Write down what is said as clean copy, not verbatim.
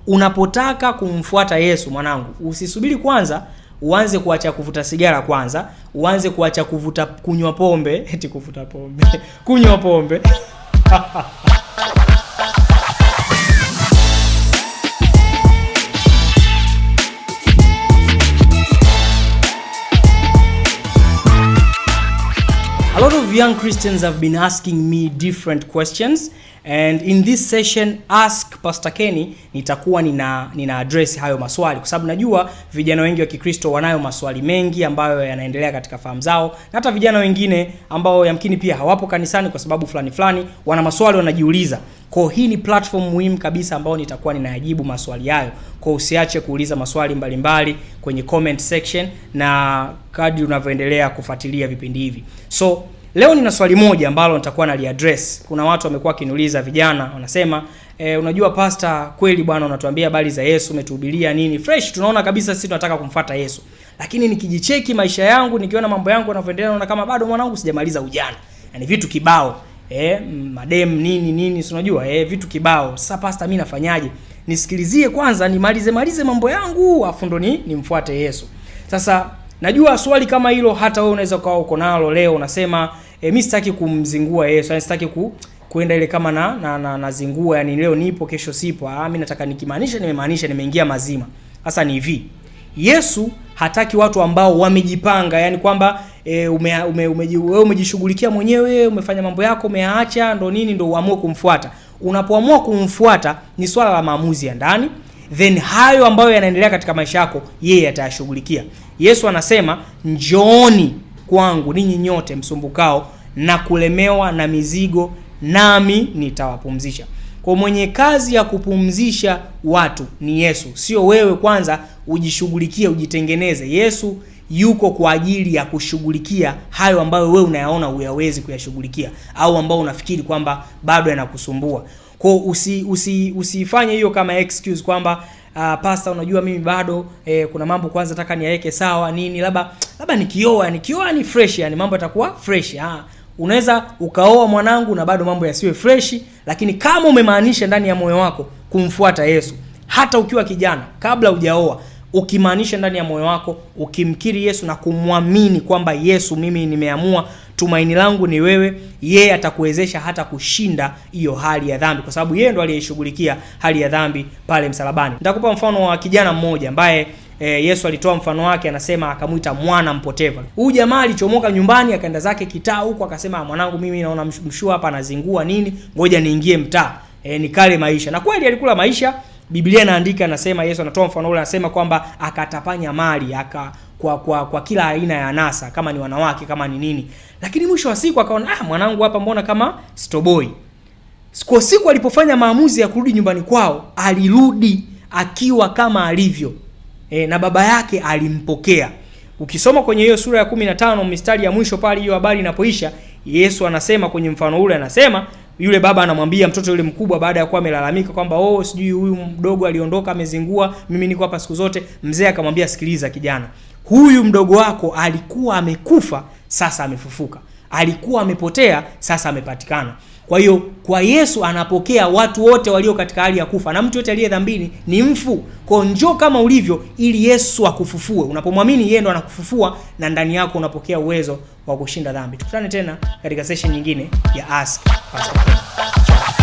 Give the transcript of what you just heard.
unapotaka kumfuata Yesu mwanangu, usisubiri kwanza uanze kuacha kuvuta sigara kwanza, uanze kuacha kunywa pombe, kuvuta pombe, kunywa pombe. A lot of young Christians have been asking me different questions, and in this session Ask Pastor Kenny nitakuwa nina address hayo maswali, kwa sababu najua vijana wengi wa Kikristo wanayo maswali mengi ambayo yanaendelea katika fahamu zao, na hata vijana wengine ambao yamkini pia hawapo kanisani kwa sababu fulani wana maswali wanajiuliza. Kwa hii ni platform muhimu kabisa ambao nitakuwa ninayajibu maswali hayo. Kwa usiache kuuliza maswali mbalimbali kwenye comment section na kadri unavyoendelea kufuatilia vipindi hivi. So leo nina swali moja ambalo nitakuwa naliaddress. Kuna watu wamekuwa kiniuliza, vijana wanasema unajua pastor, kweli bwana unatuambia habari za Yesu, umetuhubiria nini fresh, tunaona kabisa sisi tunataka kumfuata Yesu, lakini nikijicheki maisha yangu, nikiona mambo yangu yanavyoendelea, naona kama bado mwanangu sijamaliza ujana. Yaani vitu kibao, madem nini unajua, vitu kibao. Sasa pastor, mimi nafanyaje? Nisikilizie kwanza nimalize mambo yangu afu ndo nimfuate Yesu. Sasa najua swali kama hilo hata wewe unaweza kuwa uko nalo leo, unasema mimi sitaki kumzingua Yesu, yani sitaki kuenda ile kama na zingua, yani leo nipo kesho sipo. Mimi nataka nikimaanisha nimemaanisha, nimeingia mazima. Sasa ni hivi, Yesu hataki watu ambao wamejipanga, yani kwamba umejishughulikia mwenyewe, umefanya mambo yako, umeacha ndo uamue kumfuata. Unapoamua kumfuata ni swala la maamuzi ya ndani, then hayo ambayo yanaendelea katika maisha yako yeye atayashughulikia. Yesu anasema, njooni kwangu ninyi nyote msumbukao na kulemewa na mizigo, nami nitawapumzisha. Kwa mwenye kazi ya kupumzisha watu ni Yesu, sio wewe kwanza ujishughulikie, ujitengeneze. Yesu yuko kwa ajili ya kushughulikia hayo ambayo wewe unayaona huyawezi kuyashughulikia au ambao unafikiri kwamba bado yanakusumbua. Kwa usifanye hiyo kama excuse kwamba pastor, unajua mimi bado kuna mambo kwanza nataka niweke sawa nini, labda nikioa ni fresh, yani mambo yatakuwa fresh. Unaweza ukaoa mwanangu na bado mambo yasiwe fresh, lakini kama umemaanisha ndani ya moyo wako kumfuata Yesu, hata ukiwa kijana kabla hujaoa, ukimaanisha ndani ya moyo wako, ukimkiri Yesu na kumwamini kwamba Yesu, mimi nimeamua, tumaini langu ni wewe, yeye atakuwezesha hata kushinda hiyo hali ya dhambi, kwa sababu yeye ndo aliyeshughulikia hali ya dhambi pale msalabani. Nitakupa mfano wa kijana mmoja ambaye Yesu alitoa mfano wake, anasema akamuita mwana mpotevu. Huyu jamaa alichomoka nyumbani akaenda zake kitaa huko, akasema mwanangu, mimi naona mshua hapa anazingua nini, ngoja niingie mtaa nikale maisha. Na kweli alikula maisha. Biblia inaandika, anasema Yesu anatoa mfano ule, anasema kwamba akatapanya mali kwa kila aina ya anasa, kama ni wanawake kama ni nini, lakini mwisho wa siku akaona mwanangu hapa mbona kama stoboi. Kwa siku alipofanya maamuzi ya kurudi nyumbani kwao, alirudi akiwa kama alivyo, na baba yake alimpokea. Ukisoma kwenye hiyo sura ya 15 mistari ya mwisho pale, hiyo habari inapoisha, Yesu anasema kwenye mfano ule, anasema yule baba anamwambia mtoto yule mkubwa, baada ya kuwa amelalamika kwamba sijui huyu mdogo aliondoka amezingua, mimi niko hapa siku zote. Mzee akamwambia, sikiliza kijana, huyu mdogo wako alikuwa amekufa, sasa amefufuka. Alikuwa amepotea, sasa amepatikana. Kwa hiyo kwa Yesu anapokea watu wote walio katika hali ya kufa, na mtu yote aliye dhambini ni mfu. Kwa njoo kama ulivyo ili Yesu akufufue. Unapomwamini yeye ndo anakufufua, na ndani yako unapokea uwezo wa kushinda dhambi. Tukutane tena katika session nyingine ya Ask Pastor Kenny.